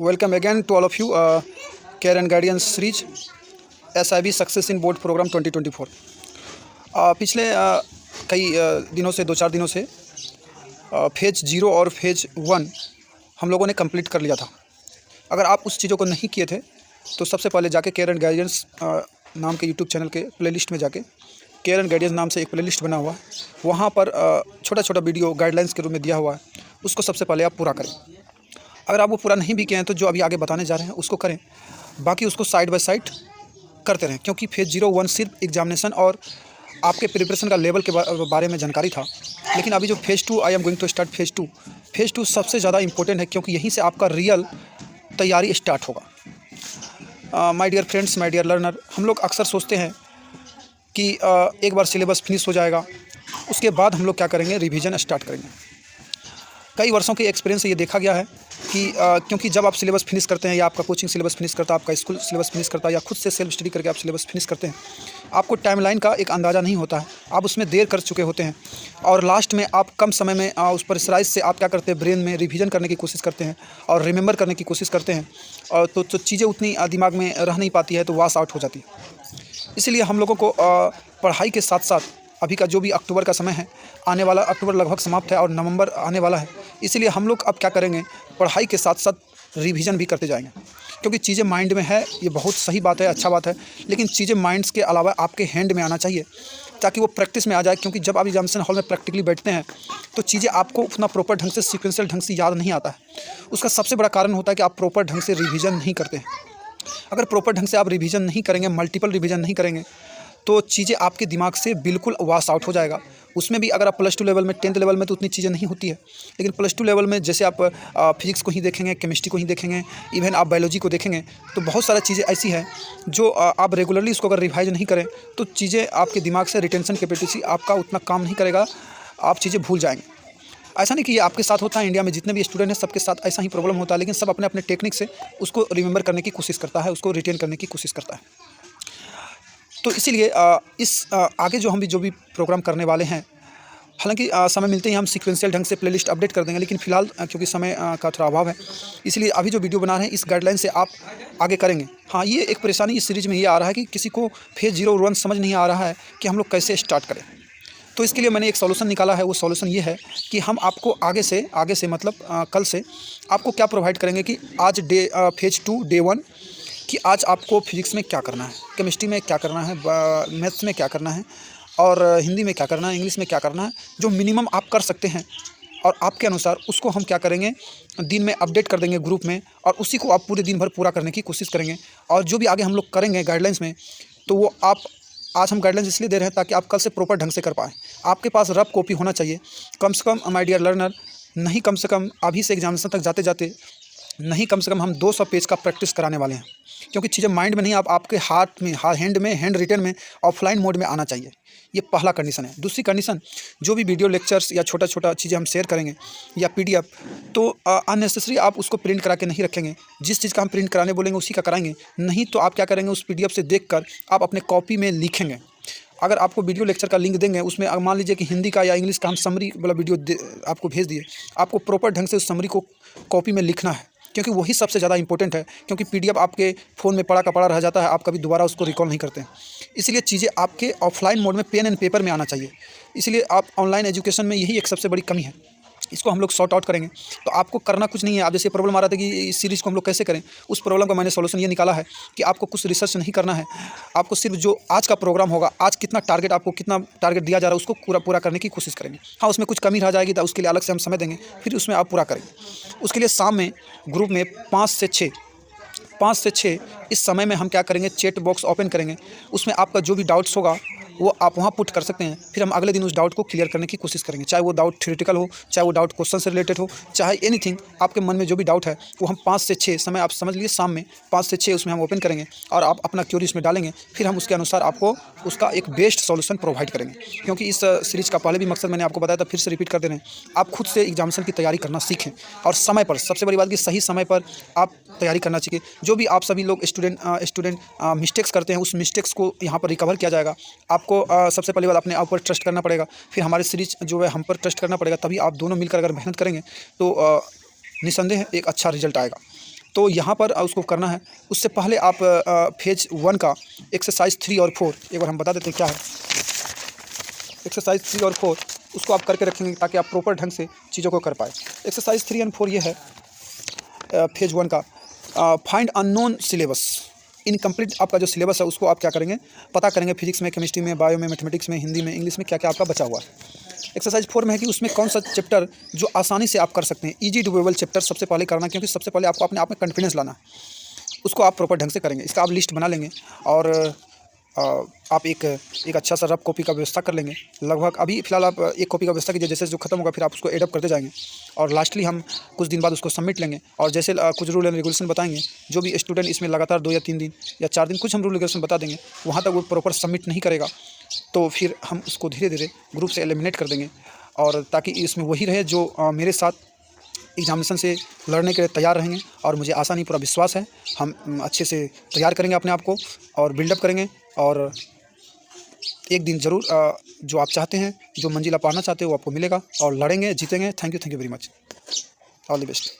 Welcome again to all of you. Care and Guidance Series SIB Success in Board Program 2024. पिछले कई दिनों से 2-4 दिनों से फेज़ 0 और फेज़ 1 हम लोगों ने कंप्लीट कर लिया था। अगर आप उस चीज़ों को नहीं किए थे तो सबसे पहले जाके केयर एंड गाइडेंस नाम के यूट्यूब चैनल के प्लेलिस्ट में जाके केयर एंड गाइडेंस नाम से एक प्लेलिस्ट बना हुआ है, वहाँ पर छोटा छोटा वीडियो गाइडलाइंस के रूप में दिया हुआ है, उसको सबसे पहले आप पूरा करें। अगर आप वो पूरा नहीं भी किए हैं तो जो अभी आगे बताने जा रहे हैं उसको करें, बाकी उसको साइड बाय साइड करते रहें, क्योंकि फेज़ 0-1 सिर्फ एग्जामिनेशन और आपके प्रिपरेशन का लेवल के बारे में जानकारी था। लेकिन अभी जो phase 2 I am going to start phase 2 सबसे ज़्यादा इंपॉर्टेंट है, क्योंकि यहीं से आपका रियल तैयारी स्टार्ट होगा। My dear friends, my dear learner, हम लोग अक्सर सोचते हैं कि एक बार सिलेबस फिनिश हो जाएगा, उसके बाद हम लोग क्या करेंगे, रिवीजन स्टार्ट करेंगे। कई वर्षों के एक्सपीरियंस से ये देखा गया है कि क्योंकि जब आप सिलेबस फिनिश करते हैं या आपका कोचिंग सिलेबस फिनिश करता है, आपका स्कूल सिलेबस फिनिश करता है, या खुद से सेल्फ स्टडी करके आप सिलेबस फिनिश करते हैं, आपको टाइमलाइन का एक अंदाज़ा नहीं होता है, आप उसमें देर कर चुके होते हैं और लास्ट में आप कम समय में उस प्रेशराइज से आप क्या करते हैं, ब्रेन में रिवीजन करने की कोशिश करते हैं और रिमेंबर करने की कोशिश करते हैं, और तो चीज़ें उतनी दिमाग में रह नहीं पाती है, तो वॉश आउट हो जाती है। इसलिए हम लोगों को पढ़ाई के साथ साथ अभी का जो भी अक्टूबर का समय है, आने वाला अक्टूबर लगभग समाप्त है और नवंबर आने वाला है, इसलिए हम लोग अब क्या करेंगे, पढ़ाई के साथ साथ रिवीजन भी करते जाएंगे। क्योंकि चीज़ें माइंड में है, ये बहुत सही बात है, अच्छा बात है, लेकिन चीज़ें माइंड्स के अलावा आपके हैंड में आना चाहिए ताकि वो प्रैक्टिस में आ जाए। क्योंकि जब आप एग्जामिनेशन हॉल में प्रैक्टिकली बैठते हैं तो चीज़ें आपको उतना प्रॉपर ढंग से, सीक्वेंशियल ढंग से याद नहीं आता है। उसका सबसे बड़ा कारण होता है कि आप प्रॉपर ढंग से रिवीजन नहीं करते हैं। अगर प्रॉपर ढंग से आप रिवीजन नहीं करेंगे, मल्टीपल रिवीजन नहीं करेंगे, तो चीज़ें आपके दिमाग से बिल्कुल वॉश आउट हो जाएगा। उसमें भी अगर आप +2 लेवल में, 10th लेवल में तो उतनी चीज़ें नहीं होती है, लेकिन +2 लेवल में जैसे आप फिजिक्स को ही देखेंगे, केमिस्ट्री को ही देखेंगे, इवन आप बायोलॉजी को देखेंगे, तो बहुत सारी चीज़ें ऐसी हैं जो आप रेगुलरली उसको अगर रिवाइज नहीं करें तो चीज़ें आपके दिमाग से, रिटेंशन कैपेसिटी आपका उतना काम नहीं करेगा, आप चीज़ें भूल जाएंगे। ऐसा नहीं कि ये आपके साथ होता है, इंडिया में जितने भी स्टूडेंट हैं सबके साथ ऐसा ही प्रॉब्लम होता है, लेकिन सब अपने अपने टेक्निक से उसको रिमेंबर करने की कोशिश करता है, उसको रिटेन करने की कोशिश करता है। तो इसीलिए आगे जो भी प्रोग्राम करने वाले हैं, हालांकि समय मिलते ही हम सीक्वेंशियल ढंग से प्लेलिस्ट अपडेट कर देंगे, लेकिन फिलहाल क्योंकि समय का थोड़ा अभाव है, इसलिए अभी जो वीडियो बना रहे हैं इस गाइडलाइन से आप आगे करेंगे। हाँ, ये एक परेशानी इस सीरीज़ में ये आ रहा है कि किसी को फेज़ 0 और 1 समझ नहीं आ रहा है कि हम लोग कैसे स्टार्ट करें। तो इसके लिए मैंने एक सॉल्यूशन निकाला है। वो सॉल्यूशन ये है कि हम आपको आगे से मतलब कल से आपको क्या प्रोवाइड करेंगे कि आज फेज़ 2 डे 1 कि आज आपको फिजिक्स में क्या करना है, केमिस्ट्री में क्या करना है, मैथ्स में क्या करना है, और हिंदी में क्या करना है, इंग्लिश में क्या करना है, जो मिनिमम आप कर सकते हैं, और आपके अनुसार उसको हम क्या करेंगे, दिन में अपडेट कर देंगे ग्रुप में, और उसी को आप पूरे दिन भर पूरा करने की कोशिश करेंगे। और जो भी आगे हम लोग करेंगे गाइडलाइंस में, तो वो आप आज हम गाइडलाइंस इसलिए दे रहे हैं ताकि आप कल से प्रॉपर ढंग से कर पाएँ। आपके पास रफ कॉपी होना चाहिए कम से कम, माय डियर लर्नर, नहीं कम से कम अभी से एग्जामिनेशन तक जाते जाते नहीं कम से कम हम 200 पेज का प्रैक्टिस कराने वाले हैं, क्योंकि चीज़ें माइंड में नहीं, आप आपके हाथ में, हैंड रिटेन में, ऑफलाइन मोड में आना चाहिए। ये पहला कंडीशन है। दूसरी कंडीशन, जो भी वीडियो लेक्चर्स या छोटा छोटा चीज़ें हम शेयर करेंगे या PDF, तो अननेसेसरी आप उसको प्रिंट करा के नहीं रखेंगे। जिस चीज़ का हम प्रिंट कराने बोलेंगे उसी का कराएंगे, नहीं तो आप क्या करेंगे, उस PDF से देखकर आप अपने कॉपी में लिखेंगे। अगर आपको वीडियो लेक्चर का लिंक देंगे, उसमें मान लीजिए कि हिंदी का या इंग्लिश का हम समरी वाला वीडियो आपको भेज दिए, आपको प्रॉपर ढंग से उस समरी को कॉपी में लिखना है, क्योंकि वही सबसे ज़्यादा इंपॉर्टेंट है। क्योंकि PDF आपके फ़ोन में पड़ा का पड़ा रह जाता है, आप कभी दोबारा उसको रिकॉल नहीं करते हैं। इसलिए चीज़ें आपके ऑफलाइन मोड में, पेन एंड पेपर में आना चाहिए। इसलिए आप ऑनलाइन एजुकेशन में यही एक सबसे बड़ी कमी है, इसको हम लोग सॉर्ट आउट करेंगे। तो आपको करना कुछ नहीं है। आप जैसे प्रॉब्लम आ रहा था कि इस सीरीज़ को हम लोग कैसे करें, उस प्रॉब्लम का मैंने सॉल्यूशन ये निकाला है कि आपको कुछ रिसर्च नहीं करना है, आपको सिर्फ जो आज का प्रोग्राम होगा, आज कितना टारगेट दिया जा रहा है, उसको पूरा करने की कोशिश करेंगे। हाँ, उसमें कुछ कमी रह जाएगी तो उसके लिए अलग से हम समय देंगे, फिर उसमें आप पूरा करेंगे। उसके लिए शाम में ग्रुप में 5 से 6 इस समय में हम क्या करेंगे, चैट बॉक्स ओपन करेंगे। उसमें आपका जो भी डाउट्स होगा वो आप वहाँ पुट कर सकते हैं, फिर हम अगले दिन उस डाउट को क्लियर करने की कोशिश करेंगे। चाहे वो डाउट थ्योरेटिकल हो, चाहे वो डाउट क्वेश्चन से रिलेटेड हो, चाहे एनीथिंग आपके मन में जो भी डाउट है, वो हम 5 से 6 समय, आप समझ लीजिए शाम में 5 से 6 उसमें हम ओपन करेंगे और आप अपना क्यूरी उसमें डालेंगे। फिर हम उसके अनुसार आपको उसका एक बेस्ट सॉल्यूशन प्रोवाइड करेंगे। क्योंकि इस सीरीज़ का पहले भी मकसद मैंने आपको बताया था, फिर से रिपीट कर दे रहे हैं, आप खुद से एग्जामिनेशन की तैयारी करना सीखें और समय पर, सबसे बड़ी बात कि सही समय पर आप तैयारी करना सीखें। जो भी आप सभी लोग स्टूडेंट मिस्टेक्स करते हैं, उस मिस्टेक्स को यहाँ पर रिकवर किया जाएगा। आपको सबसे पहले अपने आप पर ट्रस्ट करना पड़ेगा, फिर हमारी सीरीज जो है हम पर ट्रस्ट करना पड़ेगा, तभी आप दोनों मिलकर अगर मेहनत करेंगे तो निसंदेह एक अच्छा रिजल्ट आएगा। तो यहाँ पर उसको करना है। उससे पहले आप फेज 1 का एक्सरसाइज 3 और 4 एक बार हम बता देते हैं क्या है। एक्सरसाइज 3 और 4 उसको आप करके रखेंगे ताकि आप प्रॉपर ढंग से चीज़ों को कर पाए। एक्सरसाइज 3 एंड 4 ये है फेज 1 का, फाइंड अननोन सिलेबस। इनकम्प्लीट आपका जो सिलेबस है उसको आप क्या करेंगे, पता करेंगे। फिजिक्स में, केमिस्ट्री में, बायो में, मैथमेटिक्स में, हिंदी में, इंग्लिश में क्या क्या आपका बचा हुआ है। एक्सरसाइज 4 में है कि उसमें कौन सा चैप्टर जो आसानी से आप कर सकते हैं, ईजी डुएबल चैप्टर सबसे पहले करना, क्योंकि सबसे पहले आपको अपने आप में कॉन्फिडेंस लाना है। उसको आप प्रॉपर ढंग से करेंगे। इसका आप लिस्ट बना लेंगे और आप एक अच्छा सा रफ कॉपी का व्यवस्था कर लेंगे। लगभग अभी फ़िलहाल आप एक कॉपी का व्यवस्था कीजिए, जैसे जो खत्म होगा फिर आप उसको एडअप करते जाएंगे और लास्टली हम कुछ दिन बाद उसको सबमिट लेंगे। और जैसे कुछ रूल एंड रेगुलेशन बताएंगे, जो भी स्टूडेंट इसमें लगातार 2 या 3 दिन या 4 दिन कुछ हम रूल रेगुलेशन बता देंगे, वहाँ तक वो प्रॉपर सबमिट नहीं करेगा तो फिर हम उसको धीरे धीरे ग्रुप से एलिमिनेट कर देंगे। और ताकि इसमें वही रहे जो मेरे साथ एग्जामिनेशन से लड़ने के लिए तैयार रहेंगे। और मुझे आशा नहीं पूरा विश्वास है, हम अच्छे से तैयार करेंगे अपने आप को और बिल्डअप करेंगे और एक दिन ज़रूर जो आप चाहते हैं, जो मंजिल आप पाना चाहते हो वो आपको मिलेगा और लड़ेंगे, जीतेंगे। Thank you very much. All the best.